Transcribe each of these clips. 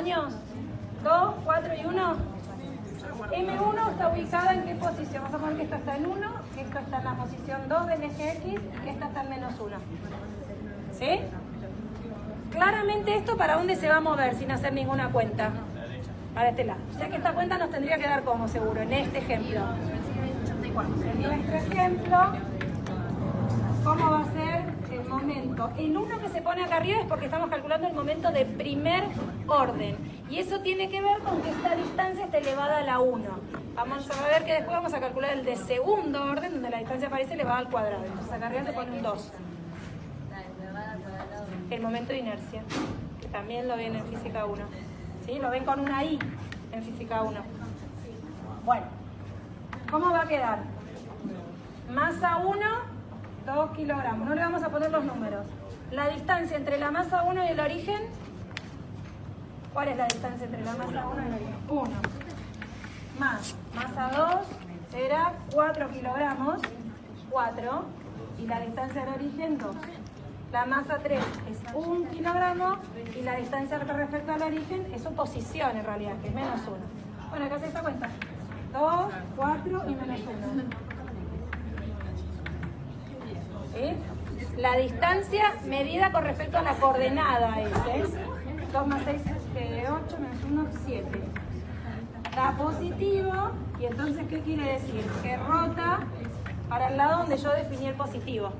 años? 2, 4 y 1. M1 está ubicada en qué posición? Vamos a poner que esto está en 1, que esto está en la posición 2 del eje X y que esta está en menos 1. ¿Sí? Claramente esto para dónde se va a mover sin hacer ninguna cuenta. Para este lado. O sea que esta cuenta nos tendría que dar como seguro en este ejemplo. En nuestro ejemplo, ¿cómo va a ser el momento? El 1 que se pone acá arriba es porque estamos calculando el momento de primer orden. Y eso tiene que ver con que esta distancia está elevada a la 1. Vamos a ver que después vamos a calcular el de segundo orden, donde la distancia aparece elevada al cuadrado. Entonces acá arriba se pone un 2. El momento de inercia, que también lo ven en física 1. ¿Sí? Lo ven con una I en física 1. Bueno, ¿cómo va a quedar? Masa 1, 2 kilogramos. No le vamos a poner los números. La distancia entre la masa 1 y el origen. ¿Cuál es la distancia entre la masa 1 y el origen? 1. Más masa 2 era 4 kilogramos. 4. Y la distancia del origen, 2. La masa 3 es 1 kilogramo y la distancia con respecto al origen es su posición en realidad, que es menos 1. Bueno, acá se esta cuenta. 2, 4 y menos 1. ¿Sí? La distancia medida con respecto a la coordenada es 2 más 6 es 8, menos 1, 7. Da positivo y entonces ¿qué quiere decir? Que rota para el lado donde yo definí el positivo.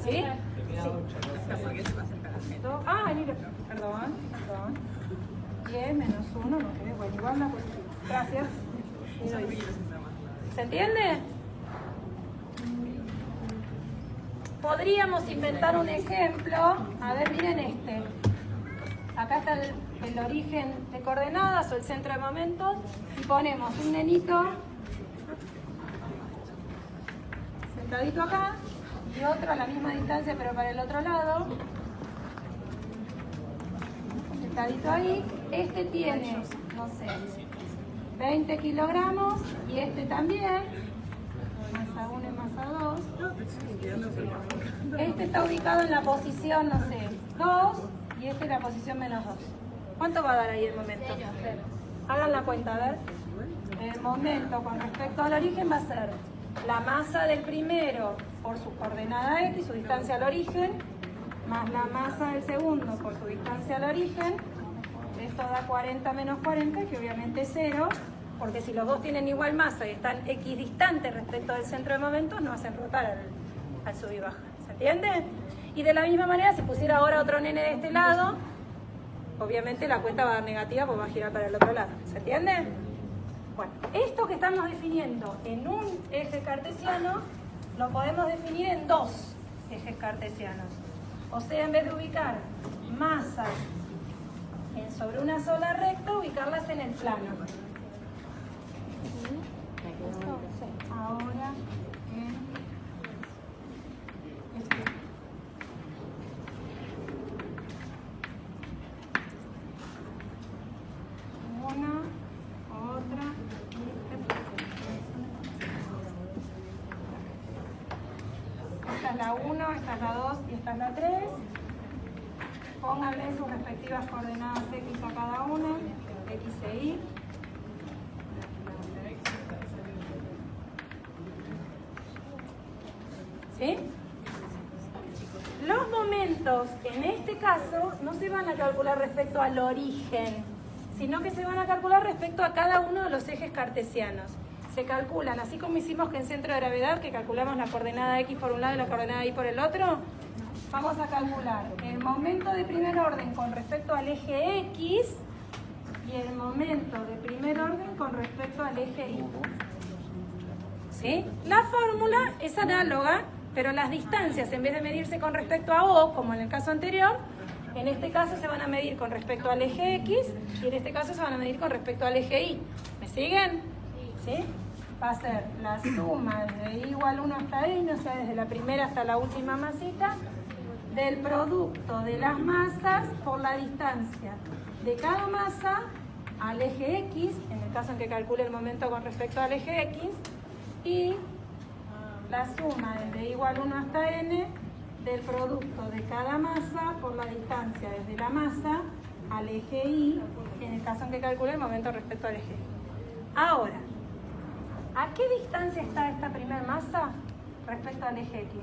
¿Sí? Sí. Perdón. 10 menos 1, no quedé bueno, igual la positiva. Gracias. ¿Se entiende? Podríamos inventar un ejemplo. A ver, miren este. Acá está el origen de coordenadas o el centro de momentos. Y ponemos un nenito sentadito acá. Y otro a la misma distancia pero para el otro lado, sentadito ahí. Este tiene, no sé, 20 kilogramos y este también, masa 1 y masa 2. Este está ubicado en la posición, no sé, 2 y este en la posición menos 2. ¿Cuánto va a dar ahí el momento? Hagan la cuenta, a ver. El momento con respecto al origen va a ser la masa del primero por su coordenada X, su distancia al origen, más la masa del segundo por su distancia al origen. Esto da 40 menos 40, que obviamente es 0, porque si los dos tienen igual masa y están equidistantes respecto del centro de momentos, no hacen rotar al sub y baja. ¿Se entiende? Y de la misma manera, si pusiera ahora otro nene de este lado, obviamente la cuenta va a dar negativa porque va a girar para el otro lado. ¿Se entiende? Bueno, esto que estamos definiendo en un eje cartesiano, lo podemos definir en 2 ejes cartesianos. O sea, en vez de ubicar masas sobre una sola recta, ubicarlas en el plano. Ahora una, otra. Esta es la 1, esta es la 2 y esta es la 3. Pónganle sus respectivas coordenadas X a cada una, X e Y. ¿Sí? Los momentos, en este caso, no se van a calcular respecto al origen, sino que se van a calcular respecto a cada uno de los ejes cartesianos. Se calculan, así como hicimos que en centro de gravedad, que calculamos la coordenada X por un lado y la coordenada Y por el otro, vamos a calcular el momento de primer orden con respecto al eje X y el momento de primer orden con respecto al eje Y. ¿Sí? La fórmula es análoga, pero las distancias, en vez de medirse con respecto a O, como en el caso anterior, en este caso se van a medir con respecto al eje X y en este caso se van a medir con respecto al eje Y. ¿Me siguen? ¿Sí? Va a ser la suma de Y igual 1 hasta N, o sea, desde la primera hasta la última masita, del producto de las masas por la distancia de cada masa al eje X, en el caso en que calcule el momento con respecto al eje X, y la suma desde igual 1 hasta N del producto de cada masa por la distancia desde la masa al eje Y, en el caso en que calcule el momento respecto al eje Y. Ahora, ¿a qué distancia está esta primera masa respecto al eje X?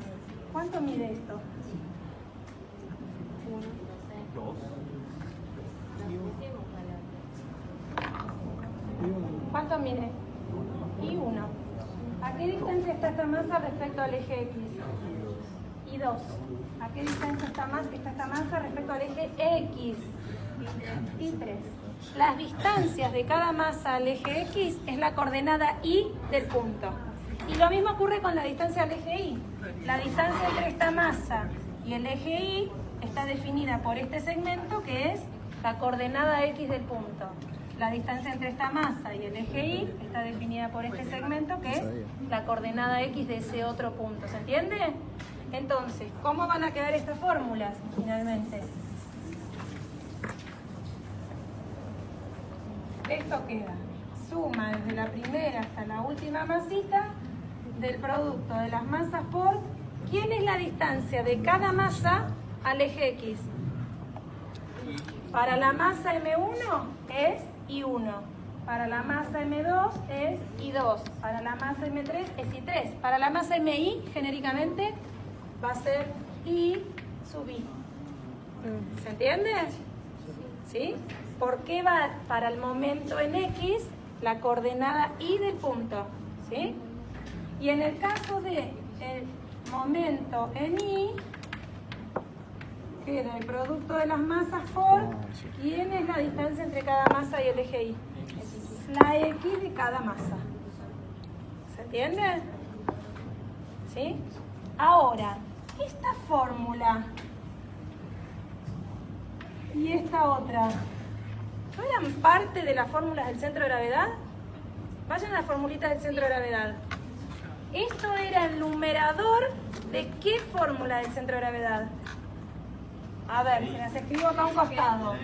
¿Cuánto mide esto? 2. ¿Cuánto mide? Y 1. ¿A qué distancia está esta masa respecto al eje X? Y 2. ¿A qué distancia está esta masa respecto al eje X? Y 3. Las distancias de cada masa al eje X es la coordenada Y del punto. Y lo mismo ocurre con la distancia al eje Y. La distancia entre esta masa y el eje Y está definida por este segmento, que es la coordenada X del punto. La distancia entre esta masa y el eje Y está definida por este segmento, que es la coordenada X de ese otro punto. ¿Se entiende? Entonces, ¿cómo van a quedar estas fórmulas finalmente? Esto queda suma desde la primera hasta la última masita del producto de las masas por ¿quién es la distancia de cada masa al eje X? Para la masa M1 es I1, para la masa M2 es I2, para la masa M3 es I3, para la masa MI genéricamente va a ser I sub I. ¿Se entiende? ¿Sí? ¿Por qué va para el momento en X la coordenada Y del punto? ¿Sí? Y en el caso del momento en Y, queda el producto de las masas por ¿quién es la distancia entre cada masa y el eje Y? La X de cada masa. ¿Se entiende? ¿Sí? Ahora, esta fórmula y esta otra, ¿no eran parte de las fórmulas del centro de gravedad? Vayan a las formulitas del centro de gravedad. Esto era el numerador de ¿qué fórmula del centro de gravedad? A ver, se las escribo acá a un costado.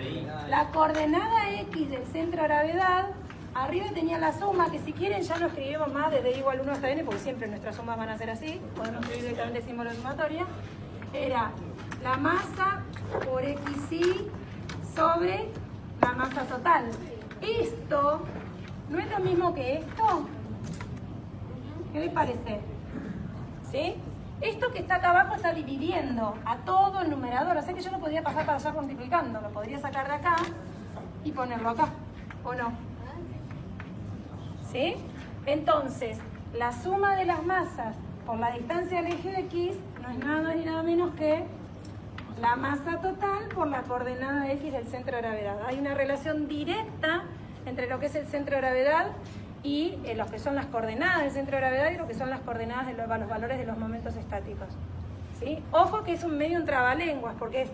La coordenada X del centro de gravedad, arriba tenía la suma, que si quieren ya lo escribimos más desde I igual 1 hasta N, porque siempre nuestras sumas van a ser así, podemos escribir directamente el símbolo de sumatoria. Era la masa por XY sobre la masa total. Esto, ¿no es lo mismo que esto? ¿Qué les parece? ¿Sí? Esto que está acá abajo está dividiendo a todo el numerador, o sea que yo lo podría pasar para allá multiplicando, lo podría sacar de acá y ponerlo acá, ¿o no? ¿Sí? Entonces, la suma de las masas por la distancia al eje X no es nada más ni nada menos que la masa total por la coordenada X del centro de gravedad. Hay una relación directa entre lo que es el centro de gravedad y lo que son las coordenadas del centro de gravedad y lo que son las coordenadas de los valores de los momentos estáticos. ¿Sí? Ojo que es un medio en trabalenguas, porque es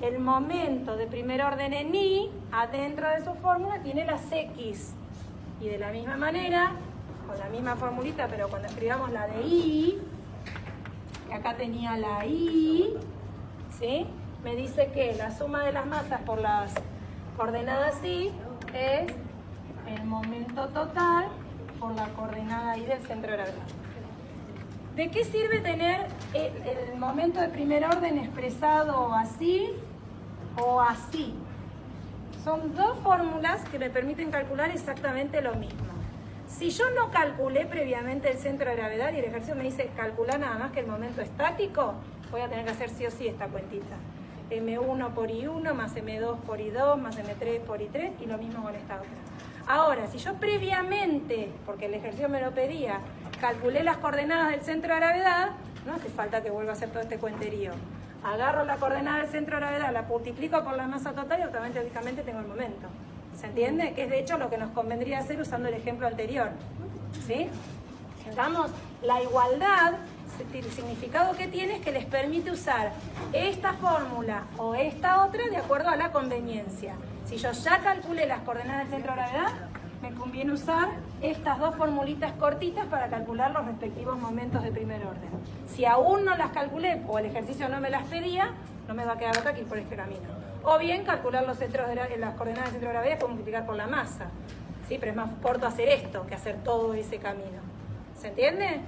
el momento de primer orden en Y, adentro de su fórmula tiene las X. Y de la misma manera, con la misma formulita, pero cuando escribamos la de Y, que acá tenía la Y, ¿sí? Me dice que la suma de las masas por las coordenadas Y es el momento total por la coordenada Y del centro de gravedad. ¿De qué sirve tener el momento de primer orden expresado así o así? Son dos fórmulas que me permiten calcular exactamente lo mismo. Si yo no calculé previamente el centro de gravedad y el ejercicio me dice calcular nada más que el momento estático, voy a tener que hacer sí o sí esta cuentita. M1 por I1 más M2 por I2 más M3 por I3 y lo mismo con esta otra. Ahora, si yo previamente, porque el ejercicio me lo pedía, calculé las coordenadas del centro de gravedad, no hace falta que vuelva a hacer todo este cuenterío. Agarro la coordenada del centro de gravedad, la multiplico por la masa total y automáticamente tengo el momento. ¿Se entiende? Que es de hecho lo que nos convendría hacer usando el ejemplo anterior. ¿Sí? ¿Estamos? La igualdad, el significado que tiene es que les permite usar esta fórmula o esta otra de acuerdo a la conveniencia. Si yo ya calculé las coordenadas del centro de gravedad, me conviene usar estas dos formulitas cortitas para calcular los respectivos momentos de primer orden. Si aún no las calculé o el ejercicio no me las pedía, no me va a quedar otra que ir por este camino. O bien calcular las coordenadas del centro de gravedad por multiplicar por la masa. ¿Sí? Pero es más corto hacer esto que hacer todo ese camino. ¿Se entiende?